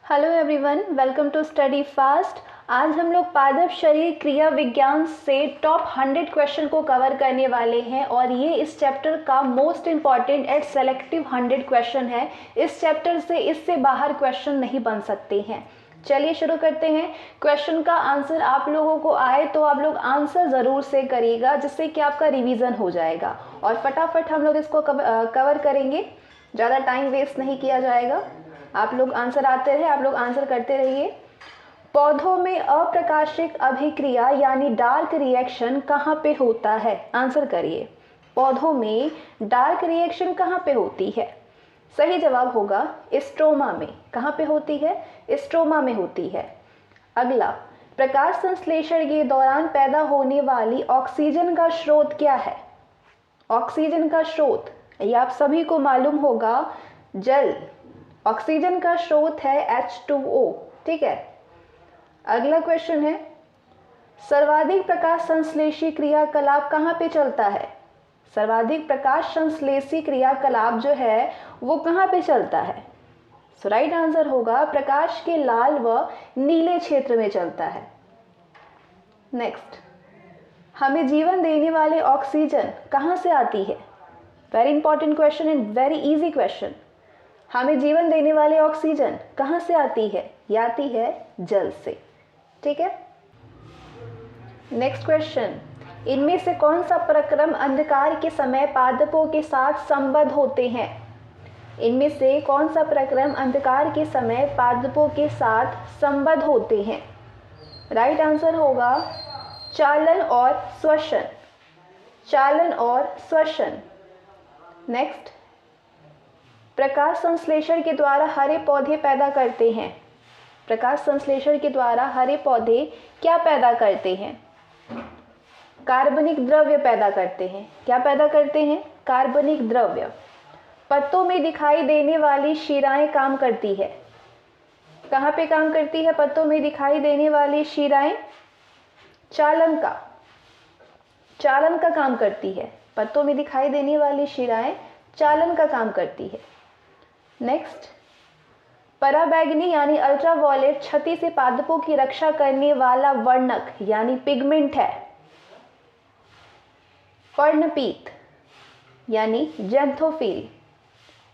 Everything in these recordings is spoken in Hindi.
Hello everyone, welcome to study fast. आज हम लोग पादप शरीर क्रिया विज्ञान से टॉप 100 क्वेश्चन को कवर करने वाले हैं और ये इस चैप्टर का most important and selective 100 question है। इस चैप्टर से इससे बाहर क्वेश्चन नहीं बन सकते हैं। चलिए शुरू करते हैं। क्वेश्चन का आंसर आप लोगों को आए तो आप लोग आंसर ज़रूर से करिएगा, जिससे कि आपका रिवीजन हो जाएगा और फटाफट हम लोग इसको कवर करेंगे। ज़्यादा टाइम वेस्ट नहीं किया जाएगा। आप लोग आंसर आते रहे, आप लोग आंसर करते रहिए। पौधों में अप्रकाशिक अभिक्रिया यानी डार्क रिएक्शन कहाँ पे होता है? आंसर करिए। पौधों में डार्क रिएक्शन कहाँ पे होती है? सही जवाब होगा स्ट्रोमा में। कहाँ पे होती है? स्ट्रोमा में होती है। अगला, प्रकाश संश्लेषण के दौरान पैदा होने वाली ऑक्सीजन का स्रोत क्या है? ऑक्सीजन का स्रोत ये आप सभी को मालूम होगा, जल। ऑक्सीजन का स्रोत है H2O। ठीक है। अगला क्वेश्चन है, सर्वाधिक प्रकाश संश्लेषी क्रियाकलाप कहाँ पे चलता है? सर्वाधिक प्रकाश संश्लेषी क्रियाकलाप जो है वो कहाँ पे चलता है? सो राइट आंसर होगा प्रकाश के लाल व नीले क्षेत्र में चलता है। नेक्स्ट, हमें जीवन देने वाले ऑक्सीजन कहाँ से आती है? Very important question and very easy question. हमें जीवन देने वाले ऑक्सीजन कहाँ से आती है? ये आती है जल से। ठीक है। नेक्स्ट क्वेश्चन, इनमें से कौन सा प्रक्रम अंधकार के समय पादपों के साथ संबद्ध होते हैं? इनमें से कौन सा प्रक्रम अंधकार के समय पादपों के साथ संबद्ध होते हैं? राइट आंसर होगा चालन और श्वसन। चालन और श्वसन। नेक्स्ट, प्रकाश संश्लेषण के द्वारा हरे पौधे पैदा करते हैं। प्रकाश संश्लेषण के द्वारा हरे पौधे क्या पैदा करते हैं? कार्बनिक द्रव्य पैदा करते हैं। क्या पैदा करते हैं? कार्बनिक द्रव्य। पत्तों में दिखाई देने वाली शिराएं काम करती है। कहाँ पे काम करती है पत्तों में दिखाई देने वाली शिराएं? चालन का। चालन का काम करती है। पत्तों में दिखाई देने वाली शिराएं चालन का काम करती है। नेक्स्ट, पराबैंगनी यानी अल्ट्रावायलेट क्षति से पादपों की रक्षा करने वाला वर्णक यानी पिगमेंट है। पर्णपीत यानी ज़ैंथोफिल।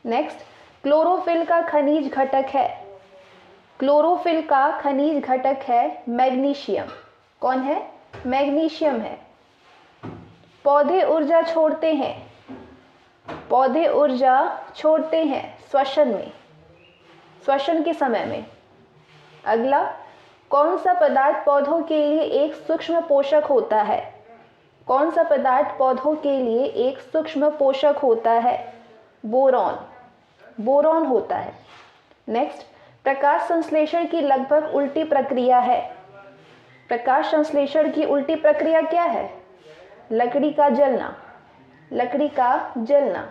नेक्स्ट, क्लोरोफिल का खनिज घटक है। क्लोरोफिल का खनिज घटक है मैग्नीशियम। कौन है? मैग्नीशियम है। पौधे ऊर्जा छोड़ते हैं। पौधे ऊर्जा छोड़ते हैं श्वसन में, श्वसन के समय में। अगला, कौन सा पदार्थ पौधों के लिए एक सूक्ष्म पोषक होता है? कौन सा पदार्थ पौधों के लिए एक सूक्ष्म पोषक होता है? बोरॉन। बोरॉन होता है। नेक्स्ट, प्रकाश संश्लेषण की लगभग उल्टी प्रक्रिया है। प्रकाश संश्लेषण की उल्टी प्रक्रिया क्या है? लकड़ी का जलना। लकड़ी का जलना।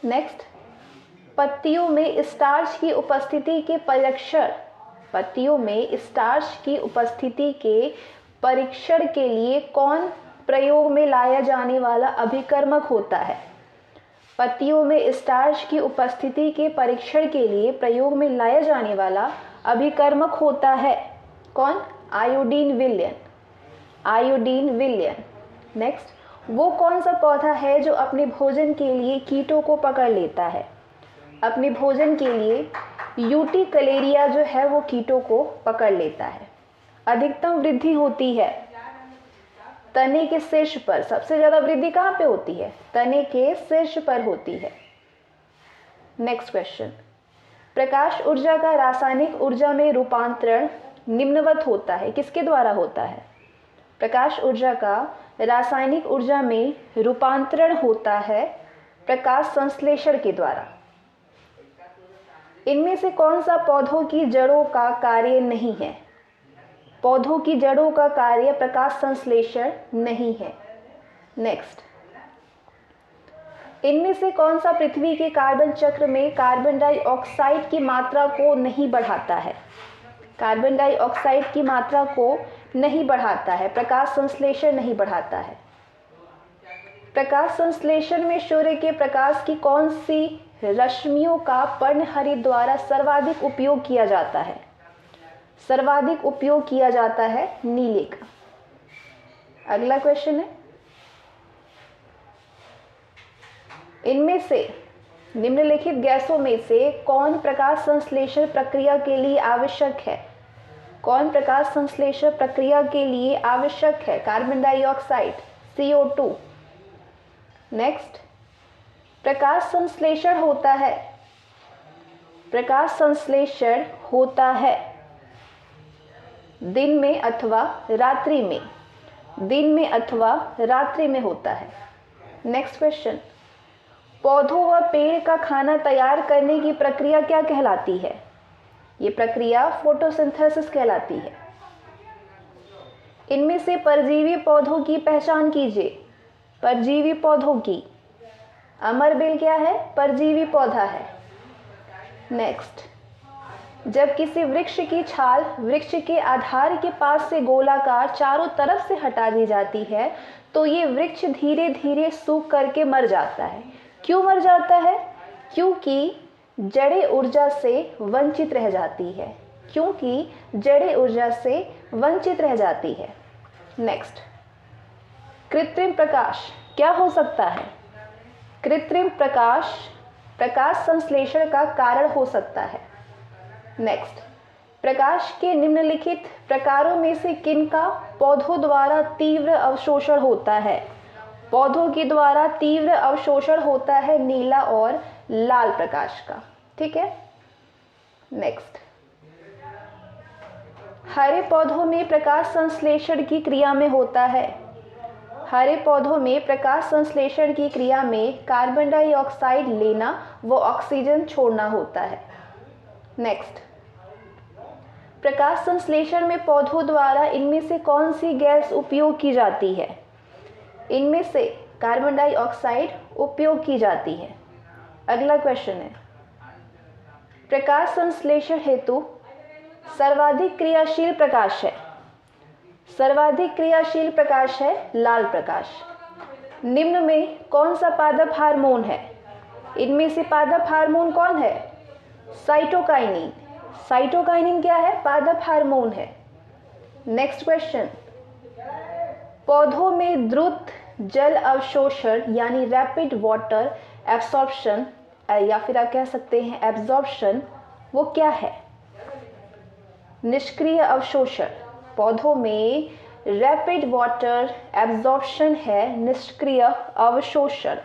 नेक्स्ट, पत्तियों में स्टार्च की उपस्थिति के परीक्षण। पत्तियों में स्टार्च की उपस्थिति के परीक्षण के लिए कौन प्रयोग में लाया जाने वाला अभिकर्मक होता है? पत्तियों में स्टार्च की उपस्थिति के परीक्षण के लिए प्रयोग में लाया जाने वाला अभिकर्मक होता है कौन? आयोडीन विलयन। आयोडीन विलयन। नेक्स्ट, वो कौन सा पौधा है जो अपने भोजन के लिए कीटों को पकड़ लेता है? अपने भोजन के लिए यूटिकलेरिया जो है वो कीटों को पकड़ लेता है। अधिकतम वृद्धि होती है तने के शीर्ष पर। सबसे ज़्यादा वृद्धि कहाँ पे होती है? तने के शीर्ष पर होती है। नेक्स्ट क्वेश्चन, प्रकाश ऊर्जा का रासायनिक ऊर्जा में रूपांतरण निम्नवत होता है। किसके द्वारा होता है? प्रकाश ऊर्जा का रासायनिक ऊर्जा में रूपांतरण होता है प्रकाश संश्लेषण के द्वारा। इनमें से कौन सा पौधों की जड़ों का कार्य नहीं है? पौधों की जड़ों का कार्य प्रकाश संश्लेषण नहीं है। नेक्स्ट, इनमें से कौन सा पृथ्वी के कार्बन चक्र में कार्बन डाइऑक्साइड की मात्रा को नहीं बढ़ाता है? कार्बन डाइऑक्साइड की मात्रा को नहीं बढ़ाता है, प्रकाश संश्लेषण नहीं बढ़ाता है। प्रकाश संश्लेषण में सूर्य के प्रकाश की कौन सी रश्मियों का पर्णहरित द्वारा सर्वाधिक उपयोग किया जाता है? सर्वाधिक उपयोग किया जाता है नीले का। अगला क्वेश्चन है, इनमें से निम्नलिखित गैसों में से कौन प्रकाश संश्लेषण प्रक्रिया के लिए आवश्यक है? कौन प्रकाश संश्लेषण प्रक्रिया के लिए आवश्यक है? Carbon dioxide, CO2। नेक्स्ट, प्रकाश संश्लेषण होता है, प्रकाश संश्लेषण होता है दिन में अथवा रात्रि में? दिन में अथवा रात्रि में होता है। नेक्स्ट क्वेश्चन, पौधों व पेड़ का खाना तैयार करने की प्रक्रिया क्या कहलाती है? ये प्रक्रिया फोटोसिंथेसिस कहलाती है। इनमें से परजीवी पौधों की पहचान कीजिए। परजीवी पौधों की, अमरबेल क्या है? परजीवी पौधा है। नेक्स्ट, जब किसी वृक्ष की छाल वृक्ष के आधार के पास से गोलाकार चारों तरफ से हटा दी जाती है तो ये वृक्ष धीरे धीरे सूख करके मर जाता है। क्यों मर जाता है? क्योंकि जड़ें ऊर्जा से वंचित रह जाती है। क्योंकि जड़ें ऊर्जा से वंचित रह जाती है। नेक्स्ट, कृत्रिम प्रकाश क्या हो सकता है? कृत्रिम प्रकाश प्रकाश संश्लेषण का कारण हो सकता है। नेक्स्ट, प्रकाश के निम्नलिखित प्रकारों में से किनका पौधों द्वारा तीव्र अवशोषण होता है? पौधों के द्वारा तीव्र अवशोषण होता है नीला और लाल प्रकाश का। ठीक है। नेक्स्ट, हरे पौधों में प्रकाश संश्लेषण की क्रिया में होता है। हरे पौधों में प्रकाश संश्लेषण की क्रिया में कार्बन डाइऑक्साइड लेना व ऑक्सीजन छोड़ना होता है। नेक्स्ट, प्रकाश संश्लेषण में पौधों द्वारा इनमें से कौन सी गैस उपयोग की जाती है? इनमें से कार्बन डाइऑक्साइड उपयोग की जाती है। अगला क्वेश्चन है, प्रकाश संश्लेषण हेतु सर्वाधिक क्रियाशील प्रकाश है। सर्वाधिक क्रियाशील प्रकाश है लाल प्रकाश। निम्न में कौन सा पादप हार्मोन है? इनमें से पादप हार्मोन कौन है? साइटोकाइनिन। साइटोकाइनिन क्या है? पादप हार्मोन है। नेक्स्ट क्वेश्चन, पौधों में द्रुत जल अवशोषण यानी रैपिड वाटर एब्सॉर्प्शन या फिर आप कह सकते हैं एब्जॉर्प्शन, वो क्या है? निष्क्रिय अवशोषण। पौधों में रैपिड वाटर एब्जॉर्प्शन है निष्क्रिय अवशोषण।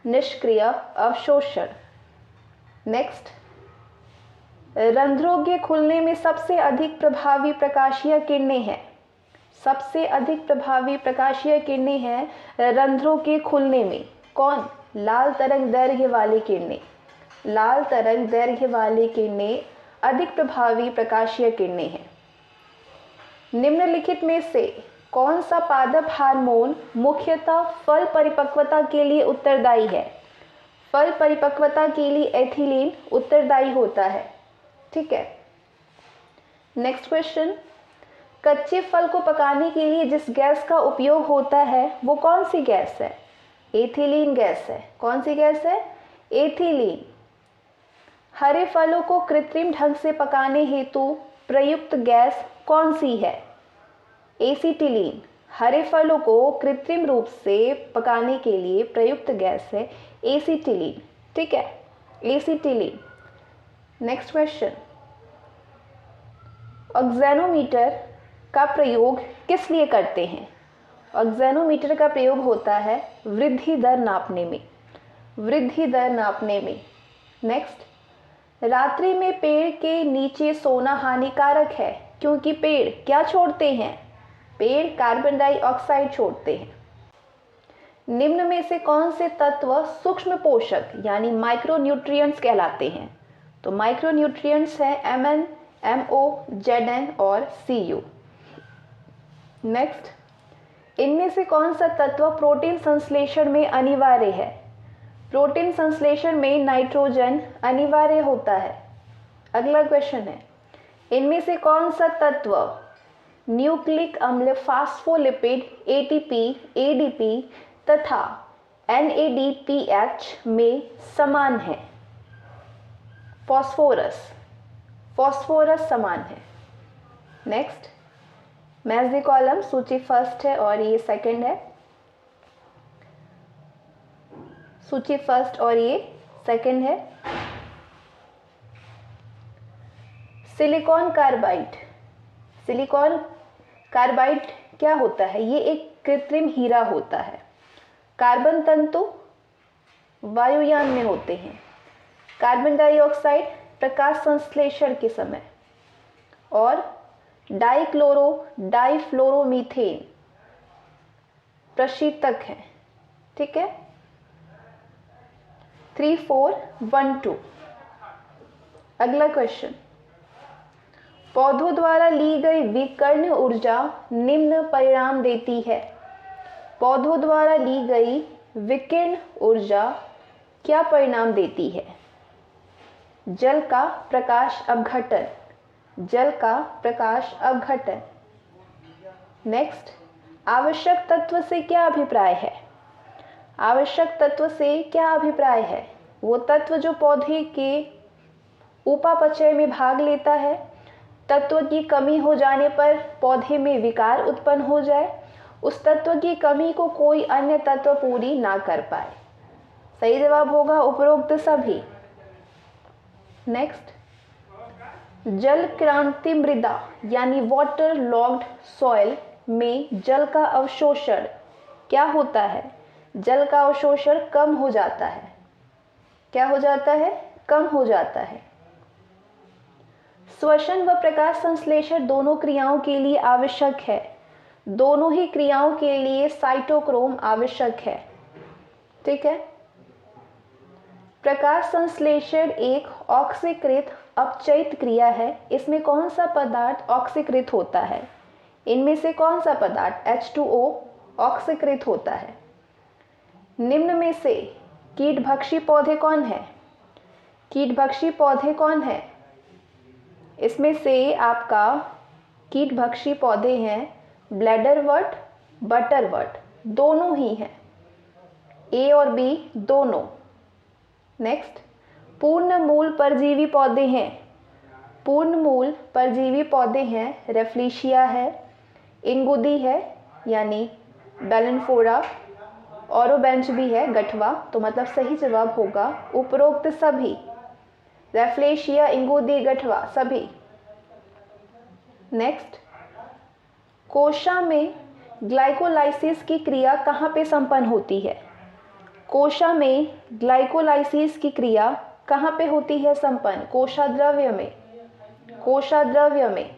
निष्क्रिय अवशोषण। नेक्स्ट, रंध्रों के खुलने में सबसे अधिक प्रभावी प्रकाशीय किरणें हैं। सबसे अधिक प्रभावी प्रकाशीय किरणें हैं रंध्रों के खुलने में। कौन? लाल तरंग दैर्घ्य वाली किरणें। लाल तरंग दैर्घ्य वाली किरणें अधिक प्रभावी प्रकाशीय किरणें हैं। निम्नलिखित में से कौन सा पादप हार्मोन मुख्यतः फल परिपक्वता के लिए उत्तरदायी है? फल परिपक्वता के लिए एथिलीन उत्तरदायी होता है। ठीक है। नेक्स्ट क्वेश्चन, कच्चे फल को पकाने के लिए जिस गैस का उपयोग होता है वो कौन सी गैस है? एथिलीन गैस है। कौन सी गैस है? एथिलीन। हरे फलों को कृत्रिम ढंग से पकाने हेतु प्रयुक्त गैस कौन सी है? एसीटिलीन। हरे फलों को कृत्रिम रूप से पकाने के लिए प्रयुक्त गैस है एसीटिलीन। ठीक है, एसीटिलीन। नेक्स्ट क्वेश्चन, ऑक्सैनोमीटर का प्रयोग किस लिए करते हैं? ऑक्सैनोमीटर का प्रयोग होता है वृद्धि दर नापने में। वृद्धि दर नापने में। नेक्स्ट, रात्रि में पेड़ के नीचे सोना हानिकारक है क्योंकि पेड़ क्या छोड़ते हैं? पेड़ कार्बन डाइऑक्साइड छोड़ते हैं। निम्न में से कौन से तत्व सूक्ष्म पोषक यानी माइक्रोन्यूट्रिएंट्स कहलाते हैं? तो माइक्रोन्यूट्रिएंट्स हैं Mn, MO, Zn और Cu। नेक्स्ट, इनमें से कौन सा तत्व प्रोटीन संश्लेषण में अनिवार्य है? प्रोटीन संश्लेषण में नाइट्रोजन अनिवार्य होता है। अगला क्वेश्चन है, इनमें से कौन सा तत्व न्यूक्लिक अम्ल फास्फोलिपिड ATP, ADP तथा NADPH में समान है? फॉस्फोरस, फॉस्फोरस समान है। नेक्स्ट, मैच द कॉलम, सूची फर्स्ट है और ये सेकंड है, सूची फर्स्ट और ये सेकंड है। सिलिकॉन कार्बाइड, सिलिकॉन कार्बाइड क्या होता है? ये एक कृत्रिम हीरा होता है। कार्बन तंतु वायुयान में होते हैं। कार्बन डाइऑक्साइड प्रकाश संश्लेषण के समय, और डाइफ्लोरोमीथेन प्रशीतक है। ठीक है, 3412। अगला क्वेश्चन, पौधों द्वारा ली गई विकर्ण ऊर्जा निम्न परिणाम देती है। पौधों द्वारा ली गई विकिरण ऊर्जा क्या परिणाम देती है? जल का प्रकाश अपघटन, जल का प्रकाश अपघटन। नेक्स्ट, आवश्यक तत्व से क्या अभिप्राय है? आवश्यक तत्व से क्या अभिप्राय है? वो तत्व जो पौधे के उपापचय में भाग लेता है, तत्व की कमी हो जाने पर पौधे में विकार उत्पन्न हो जाए, उस तत्व की कमी को कोई अन्य तत्व पूरी ना कर पाए। सही जवाब होगा उपरोक्त सभी। नेक्स्ट, जल क्रांति मृदा यानी वाटर लॉग्ड सॉइल में जल का अवशोषण क्या होता है? जल का अवशोषण कम हो जाता है। क्या हो जाता है? कम हो जाता है। श्वसन व प्रकाश संश्लेषण दोनों क्रियाओं के लिए आवश्यक है। दोनों ही क्रियाओं के लिए साइटोक्रोम आवश्यक है। ठीक है, प्रकाश संश्लेषण एक ऑक्सीकृत अपचयित क्रिया है। इसमें कौन सा पदार्थ ऑक्सीकृत होता है? इनमें से कौन सा पदार्थ H2O ऑक्सीकृत होता है? निम्न में से कीटभक्षी पौधे कौन है? कीटभक्षी पौधे कौन है? इसमें से आपका कीटभक्षी पौधे हैं ब्लैडरवर्ट, बटरवर्ट, दोनों ही हैं, ए और बी दोनों। नेक्स्ट, पूर्ण मूल परजीवी पौधे हैं। पूर्ण मूल परजीवी पौधे हैं रेफ्लिशिया है, इंगुदी है यानी बेलेनफोरा, ऑरोबेंच भी है गठवा। तो मतलब सही जवाब होगा उपरोक्त सभी, रेफ्लेशिया, इंगुदी, गठवा सभी। नेक्स्ट, कोशा में ग्लाइकोलाइसिस की क्रिया कहाँ पे संपन्न होती है? कोशा में ग्लाइकोलाइसिस की क्रिया कहाँ पे होती है संपन्न? कोशाद्रव्य में, कोशाद्रव्य में।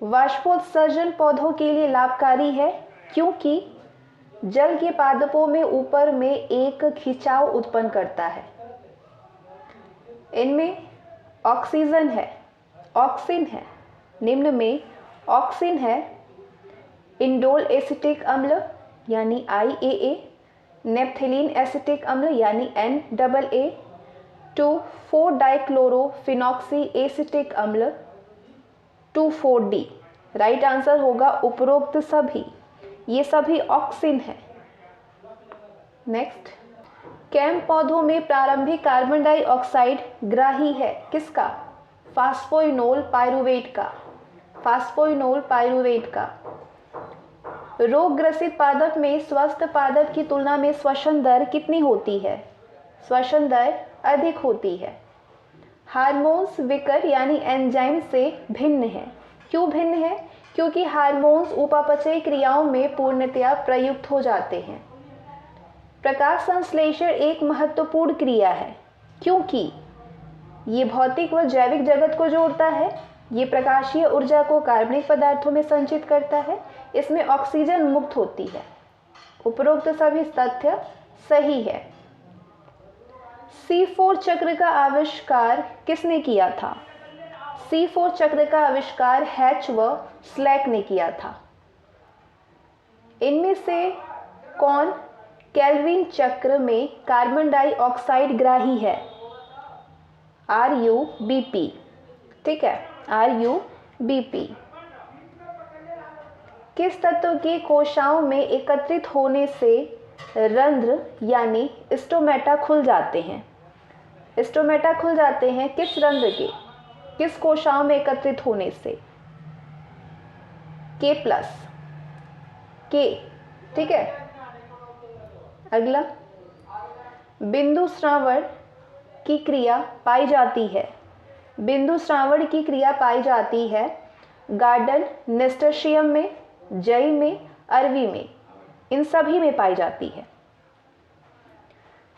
वाष्पोत्सर्जन पौधों के लिए लाभकारी है क्योंकि जल के पादपों में ऊपर में एक खिंचाव उत्पन्न करता है। इनमें ऑक्सीजन है, ऑक्सिन है, निम्न में ऑक्सिन है, इंडोल एसिटिक अम्ल यानी IAA, नेप्थेलीन एसिटिक अम्ल यानी NAA, 2,4-डाइक्लोरोफिनॉक्सी एसिटिक अम्ल 2,4-D। राइट आंसर होगा उपरोक्त सभी, ये सभी ऑक्सिन है। नेक्स्ट, कैम पौधों में प्रारंभिक कार्बन डाइऑक्साइड ग्राही है किसका? फास्फोइनोल पाइरुवेट का, फास्फोइनोल पाइरुवेट का। रोग ग्रसित पादप में स्वस्थ पादप की तुलना में श्वसन दर कितनी होती है? श्वसन दर अधिक होती है। हार्मोन्स विकर यानी एंजाइम से भिन्न है। क्यों भिन्न है? क्योंकि हार्मोन्स उपापचयी क्रियाओं में पूर्णतया प्रयुक्त हो जाते हैं। प्रकाश संश्लेषण एक महत्वपूर्ण क्रिया है क्योंकि ये भौतिक व जैविक जगत को जोड़ता है। ये प्रकाशीय ऊर्जा को कार्बनिक पदार्थों में संचित करता है। इसमें ऑक्सीजन मुक्त होती है। उपरोक्त सभी तथ्य सही है। C4 चक्र का आविष्कार किसने किया था? C4 चक्र का आविष्कार हैच व स्लैक ने किया था। इनमें से कौन केल्विन चक्र में कार्बन डाइऑक्साइड ग्राही है? RuBp। ठीक है, RuBp। किस तत्व के कोशिकाओं में एकत्रित होने से रंध्र यानी स्टोमेटा खुल जाते हैं? स्टोमेटा खुल जाते हैं किस रंध्र के, किस कोशिकाओं में एकत्रित होने से, K+, K, ठीक है। अगला, बिंदु श्रावण की क्रिया पाई जाती है, बिंदु श्रावण की क्रिया पाई जाती है गार्डन नेस्टर्शियम में, जई में, अरवी में, इन सभी में पाई जाती है।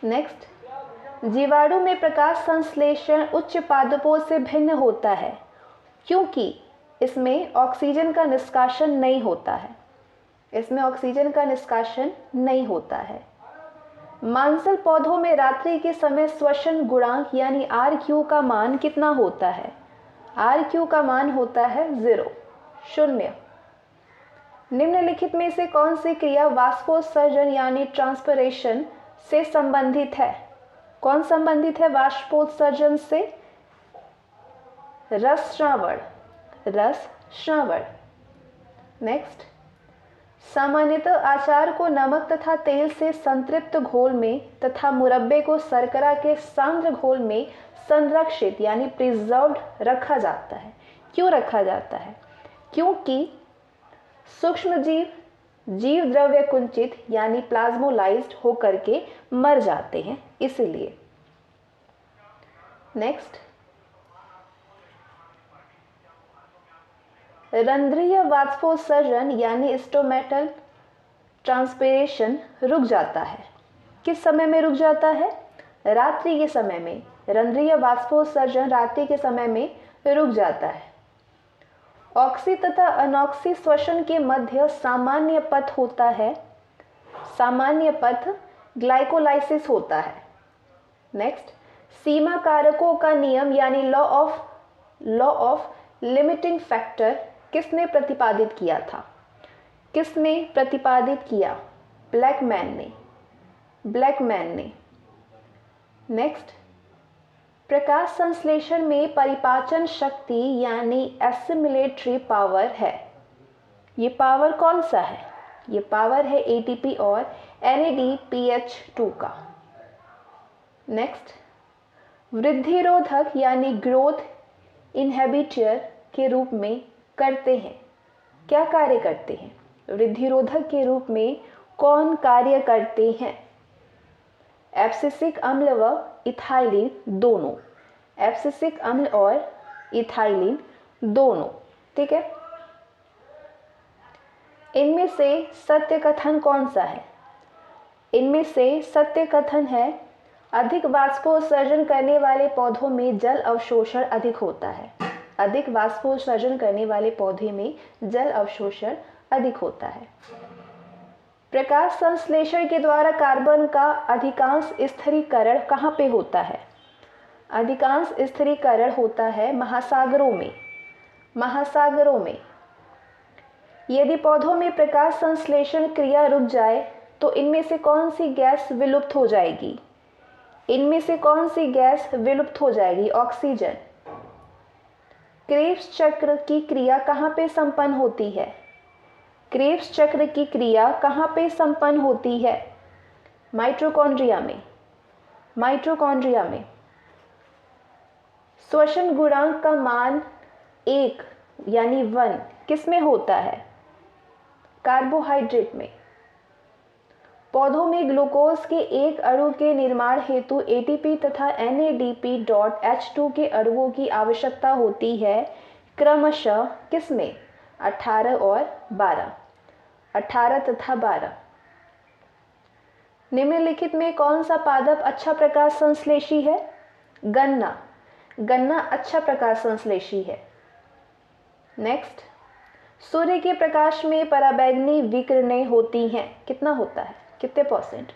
नेक्स्ट, जीवाणु में प्रकाश संश्लेषण उच्च पादपों से भिन्न होता है क्योंकि इसमें ऑक्सीजन का निष्कासन नहीं होता है, इसमें ऑक्सीजन का निष्कासन नहीं होता है। मांसल पौधों में रात्रि के समय श्वसन गुणांक यानी RQ का मान कितना होता है? RQ का मान होता है 0, 0। निम्नलिखित में से कौन सी क्रिया वाष्पोत्सर्जन यानी ट्रांसपिरेशन से संबंधित है? कौन संबंधित है वाष्पोत्सर्जन से? रस श्रावण, रस श्रावण। नेक्स्ट, सामान्यतः अचार को नमक तथा तेल से संतृप्त घोल में तथा मुरब्बे को शर्करा के सांद्र घोल में संरक्षित यानी प्रिजर्व्ड रखा जाता है। क्यों रखा जाता है? क्योंकि सूक्ष्म जीव द्रव्य कुंचित यानी प्लाज्मोलाइज्ड होकर के मर जाते हैं, इसलिए। नेक्स्ट, रंध्रीय वाष्पोत्सर्जन यानी स्टोमेटल ट्रांसपिरेशन रुक जाता है। किस समय में रुक जाता है? रात्रि के समय में। रंध्रीय वाष्पोत्सर्जन रात्रि के समय में रुक जाता है। ऑक्सी तथा अनॉक्सी श्वसन के मध्य सामान्य पथ होता है, सामान्य पथ ग्लाइकोलाइसिस होता है। नेक्स्ट, सीमा कारकों का नियम यानी लॉ ऑफ लिमिटिंग फैक्टर किसने प्रतिपादित किया था? किसने प्रतिपादित किया? ब्लैकमैन ने। नेक्स्ट, प्रकाश संश्लेषण में परिपाचन शक्ति यानी एसिमिलेटरी पावर है। ये पावर कौन सा है? ये पावर है ATP और NADPH2 का। नेक्स्ट, वृद्धिरोधक यानी ग्रोथ इनहिबिटर के रूप में करते हैं। क्या कार्य करते हैं? वृद्धिरोधक के रूप में कौन कार्य करते हैं? एब्सिसिक अम्ल व इथाइलिन दोनों, एब्सिसिक अम्ल और इथाइलिन दोनों, ठीक है। इनमें से सत्य कथन कौन सा है? इनमें से सत्य कथन है अधिक वाष्पोत्सर्जन करने वाले पौधों में जल अवशोषण अधिक होता है। अधिक वाष्पोत्सर्जन करने वाले पौधे में जल अवशोषण अधिक होता है। प्रकाश संश्लेषण के द्वारा कार्बन का अधिकांश स्थिरीकरण कहाँ पे होता है? अधिकांश स्थिरीकरण होता है महासागरों में। महासागरों में। यदि पौधों में प्रकाश संश्लेषण क्रिया रुक जाए तो इनमें से कौन सी गैस विलुप्त हो जाएगी? इनमें से कौन सी गैस विलुप्त हो जाएगी? ऑक्सीजन। क्रेब्स चक्र की क्रिया कहाँ पे संपन्न होती है? क्रेब्स चक्र की क्रिया कहाँ पे संपन्न होती है? माइटोकॉन्ड्रिया में। माइटोकॉन्ड्रिया में। श्वसन गुणांक का मान 1 यानी 1 किस में होता है? कार्बोहाइड्रेट में। पौधों में ग्लूकोज के एक अणु के निर्माण हेतु ATP तथा NADP.H2 के अणुओं की आवश्यकता होती है क्रमशः किस में? 18 और 12, 18 तथा 12। निम्नलिखित में कौन सा पादप अच्छा प्रकाश संश्लेषी है? गन्ना। गन्ना अच्छा प्रकाश संश्लेषी है। नेक्स्ट, सूर्य के प्रकाश में पराबैंगनी विकिरणें होती हैं। कितना होता है? कितने %?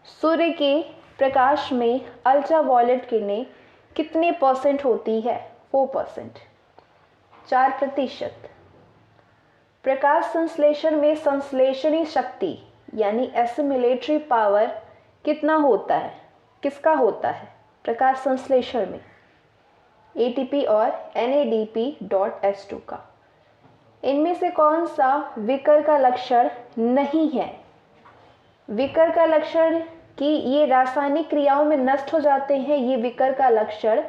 सूर्य के प्रकाश में अल्ट्रावायलेट किरणें कितने % होती है? 4%, 4%। प्रकाश संश्लेषण में संश्लेषणी शक्ति यानी एसिमिलेटरी पावर कितना होता है? किसका होता है प्रकाश संश्लेषण में? ATP और NADP.H2 का। इनमें से कौन सा विकर का लक्षण नहीं है? विकर का लक्षण कि ये रासायनिक क्रियाओं में नष्ट हो जाते हैं, ये विकर का लक्षण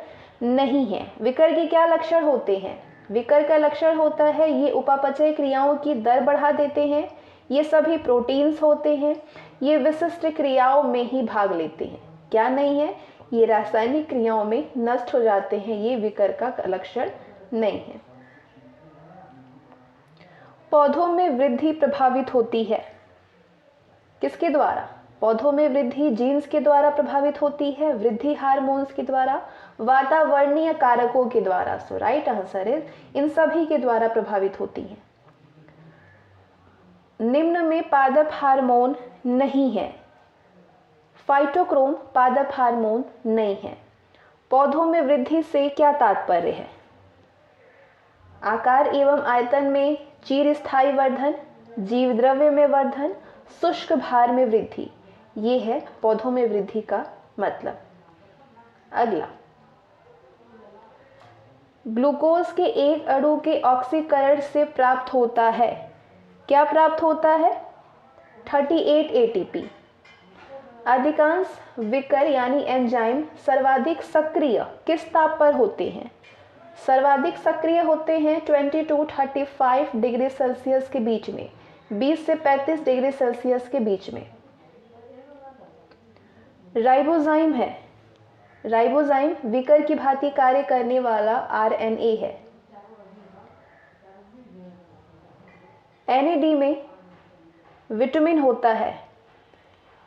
नहीं है। विकर के क्या लक्षण होते हैं? विकर का लक्षण होता है ये उपापचय क्रियाओं की दर बढ़ा देते हैं, ये सभी प्रोटीन्स होते हैं, ये विशिष्ट क्रियाओं में ही भाग लेते हैं। क्या नहीं है? ये रासायनिक क्रियाओं में नष्ट हो जाते हैं, ये विकर का लक्षण नहीं है। पौधों में वृद्धि प्रभावित होती है किसके द्वारा? पौधों में वृद्धि जीन्स के द्वारा प्रभावित होती है, वृद्धि हार्मोन्स के द्वारा, वातावरणीय कारकों के द्वारा। सो राइट आंसर इज इन सभी के द्वारा प्रभावित होती है। निम्न में पादप हार्मोन नहीं है। फाइटोक्रोम पादप हार्मोन नहीं है। पौधों में वृद्धि से क्या तात्पर्य है? आकार एवं आयतन में चिरस्थायी वर्धन, जीव द्रव्य में वर्धन, शुष्क भार में वृद्धि, ये है पौधों में वृद्धि का मतलब। अगला, ग्लूकोज के एक अणु के ऑक्सीकरण से प्राप्त होता है, क्या प्राप्त होता है? 38 एटीपी। अधिकांश विकर यानी एंजाइम सर्वाधिक सक्रिय किस ताप पर होते हैं? सर्वाधिक सक्रिय होते हैं 20 to 35 डिग्री सेल्सियस के बीच में, 20 से 35 डिग्री सेल्सियस के बीच में। राइबोजाइम है। राइबोजाइम विकर की भांति कार्य करने वाला आरएनए है। एनएडी में विटामिन होता है,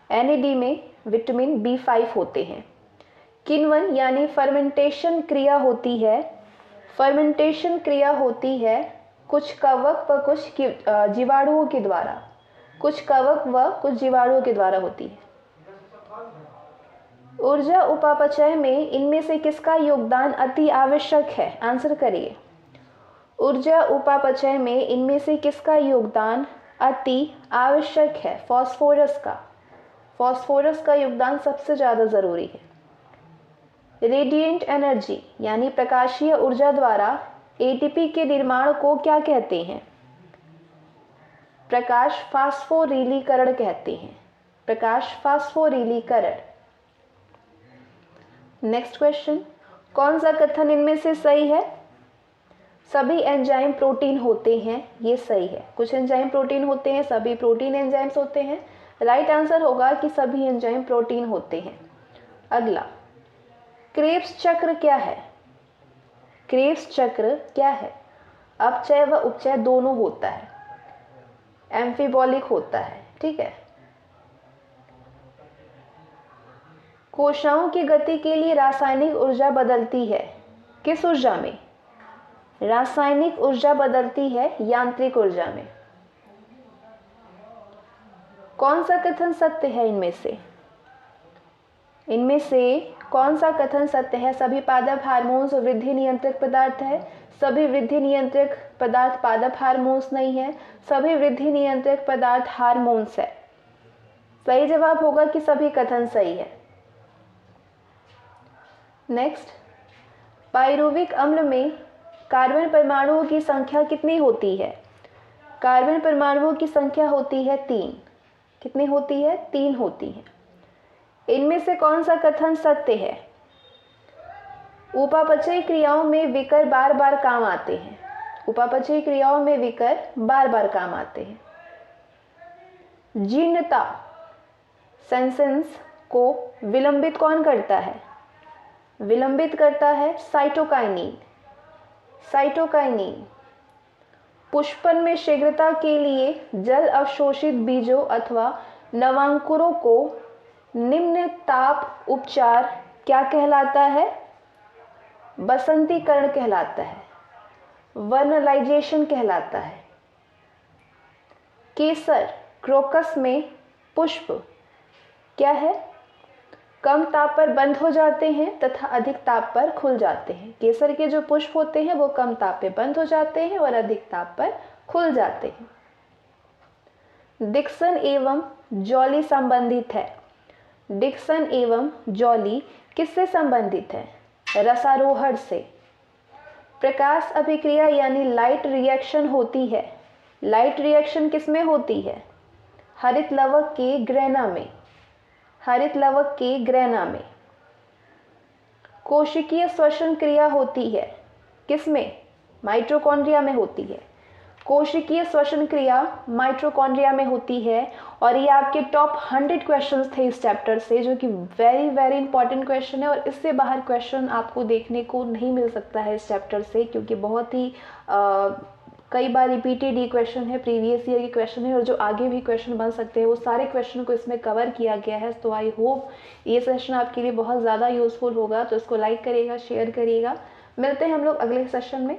एनएडी में विटामिन B5 होते हैं। किण्वन यानी फर्मेंटेशन क्रिया होती है, फर्मेंटेशन क्रिया होती है कुछ कवक व कुछ जीवाणुओं के द्वारा, कुछ कवक व कुछ जीवाणुओं के द्वारा होती है। ऊर्जा उपापचय में इनमें से किसका योगदान अति आवश्यक है? आंसर करिए। ऊर्जा उपापचय में इनमें से किसका योगदान अति आवश्यक है? फास्फोरस का। फास्फोरस का योगदान सबसे ज़्यादा ज़रूरी है। रेडिएंट एनर्जी यानी प्रकाशीय ऊर्जा द्वारा एटीपी के निर्माण को क्या कहते हैं? प्रकाश फास्फोरिलीकरण कहते हैं, प्रकाश फास्फोरिलीकरण। नेक्स्ट क्वेश्चन, कौन सा कथन इनमें से सही है? सभी एंजाइम प्रोटीन होते हैं, ये सही है। कुछ एंजाइम प्रोटीन होते हैं, सभी प्रोटीन एंजाइम्स होते हैं। राइट आंसर होगा कि सभी एंजाइम प्रोटीन होते हैं। अगला, क्रेब्स चक्र क्या है? क्रेब्स चक्र क्या है? अपचय व उपचय दोनों होता है, एम्फीबॉलिक होता है, ठीक है। कोशिकाओं की गति के लिए रासायनिक ऊर्जा बदलती है, किस ऊर्जा में? रासायनिक ऊर्जा बदलती है यांत्रिक ऊर्जा में। कौन सा कथन सत्य है इनमें से? इनमें से कौन सा कथन सत्य है? सभी पादप हार्मोन्स वृद्धि नियंत्रक पदार्थ है, सभी वृद्धि नियंत्रक पदार्थ पादप हार्मोन्स नहीं है, सभी वृद्धि नियंत्रक पदार्थ हार्मोन्स है। सही जवाब होगा कि सभी कथन सही है। नेक्स्ट, पाइरुविक अम्ल में कार्बन परमाणुओं की संख्या कितनी होती है? कार्बन परमाणुओं की संख्या होती है 3। कितनी होती है? 3 होती है। इनमें से कौन सा कथन सत्य है? उपापचयी क्रियाओं में विकर बार बार काम आते हैं, उपापचयी क्रियाओं में विकर बार बार काम आते हैं। जीर्णता सेंसेंस को विलंबित कौन करता है? विलंबित करता है साइटोकाइनिन। साइटोकाइनिन पुष्पन में शीघ्रता के लिए जल अवशोषित बीजों अथवा नवांकुरों को निम्न ताप उपचार क्या कहलाता है? बसंतीकरण कहलाता है, वर्नलाइजेशन कहलाता है। केसर क्रोकस में पुष्प क्या है? कम ताप पर बंद हो जाते हैं तथा अधिक ताप पर खुल जाते हैं। केसर के जो पुष्प होते हैं वो कम ताप पे बंद हो जाते हैं और अधिक ताप पर खुल जाते हैं। डिक्सन एवं जॉली संबंधित है। डिक्सन एवं जॉली किससे संबंधित है? रसारोहण से। प्रकाश अभिक्रिया यानी लाइट रिएक्शन होती है। लाइट रिएक्शन किसमें होती है? हरित लवक के ग्रेना में। हरित लवक के ग्रहण में। कोशिकीय श्वसन क्रिया होती है किसमें? माइटोकॉन्ड्रिया में होती है। कोशिकीय श्वसन क्रिया माइटोकॉन्ड्रिया में होती है। और ये आपके टॉप 100 क्वेश्चंस थे इस चैप्टर से, जो कि वेरी वेरी इंपॉर्टेंट क्वेश्चन है और इससे बाहर क्वेश्चन आपको देखने को नहीं मिल सकता है इस चैप्टर से, क्योंकि बहुत ही कई बार रिपीटेड ये क्वेश्चन है, प्रीवियस ईयर के क्वेश्चन है और जो आगे भी क्वेश्चन बन सकते हैं वो सारे क्वेश्चन को इसमें कवर किया गया है। तो आई होप ये सेशन आपके लिए बहुत ज़्यादा यूजफुल होगा। तो इसको लाइक करिएगा, शेयर करिएगा। मिलते हैं हम लोग अगले सेशन में।